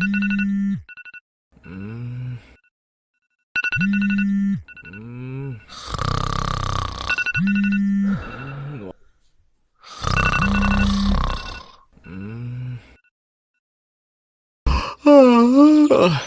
Mm. Mm. Mm. Ah.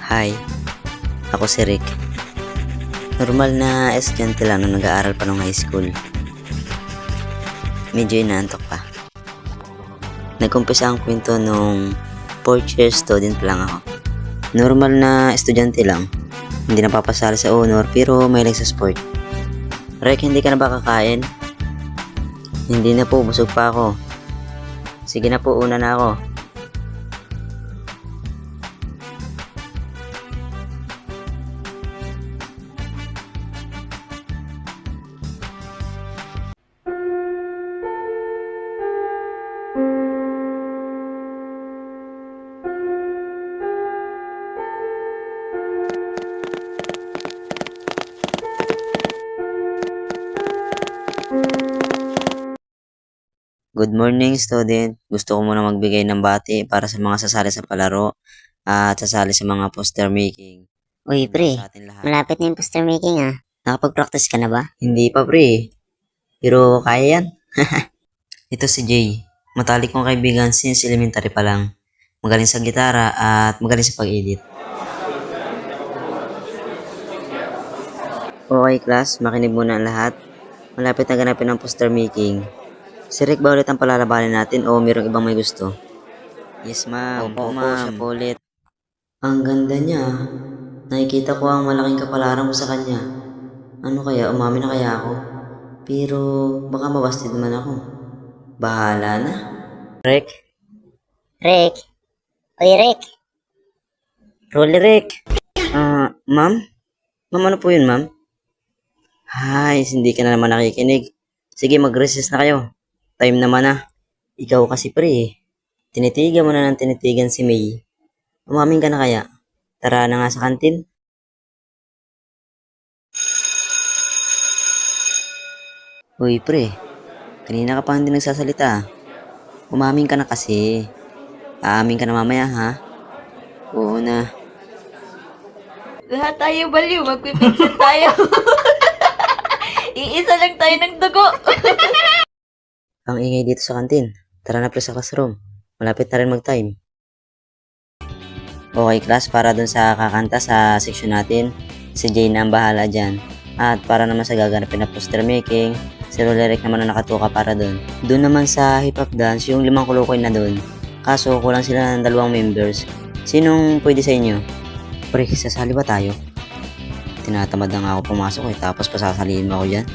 Hi, ako si Rick. Normal na estudyante lang nung nag-aaral pa nung high school. Medyo inaantok pa. Nag-umpisa ang kwento nung 4th year student pa lang ako. Normal na estudyante lang. Hindi napapasali sa honor pero mahilig sa sport. Rick, hindi ka na ba kakain? Hindi na po, busog pa ako. Sige na po, una na ako. Good morning, student. Gusto ko muna magbigay ng bati para sa mga sasali sa palaro at sasali sa mga poster making. Uy, pre, Sa atin lahat. malapit na yung poster making ah. Nakapag-practice ka na ba? Hindi pa, pre. Pero kaya yan. Ito si Jay. Matalik kong kaibigan since elementary pa lang. Magaling sa gitara at magaling sa pag-edit. Okay, class. Makinig muna ang lahat. Malapit na ganapin ang poster making. Si Rick ba ulit ang palalabanin natin o mayroong ibang may gusto? Yes, ma'am. Opo, siya po ulit. Ang ganda niya. Nakikita ko ang malaking kapalaran mo sa kanya. Ano kaya? Umamin na kaya ako? Pero baka mabasted naman ako. Bahala na. Rick? Rick? Uy, Rick? Rolly Rick? Ma'am? Ma'am, ano po yun, ma'am? Hay, hindi ka na naman nakikinig. Sige, mag-recess na kayo. Time naman na. Ikaw kasi pre eh. Tinitigan mo na ng tinitigan si May. Umamin ka na kaya? Tara na nga sa kantin. Uy pre, kanina ka pa hindi nagsasalita. Umamin ka na kasi. Aamin ka na mamaya ha? Oo na. Lahat tayo baliw, magpipinsan tayo. Iisa lang tayo ng dugo. Ang ingay dito sa kantin. Tara na pre sa classroom. Malapit na rin mag-time. Okay class, para dun sa kakanta sa section natin, si Jane na ang bahala dyan. At para naman sa gaganapin na poster making, si Roleric naman ang nakatuka para dun. Dun naman sa hip-hop dance, yung 5 kulukoy na dun. Kaso kulang sila ng 2 members. Sinong pwede sa inyo? Pre, sasali ba tayo? Tinatamad na nga ako pumasok eh, tapos pasasaliin mo ako dyan.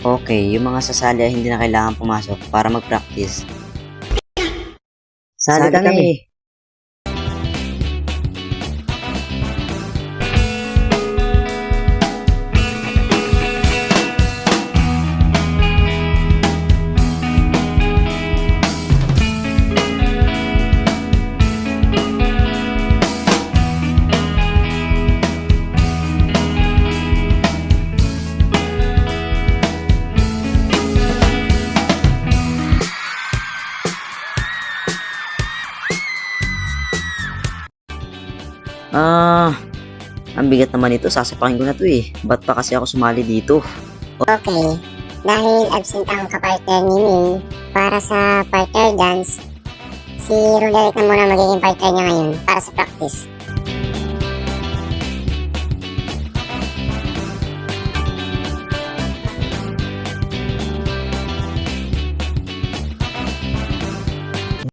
Okay, yung mga sasali ay hindi na kailangan pumasok para mag-practice. Sali kami! Ang bigat naman ito, sasapakin ko na to eh. Ba't pa kasi ako sumali dito? Okay, dahil absent ang kapartner ni May para sa partner dance, si Roderick na muna magiging partner niya ngayon para sa practice.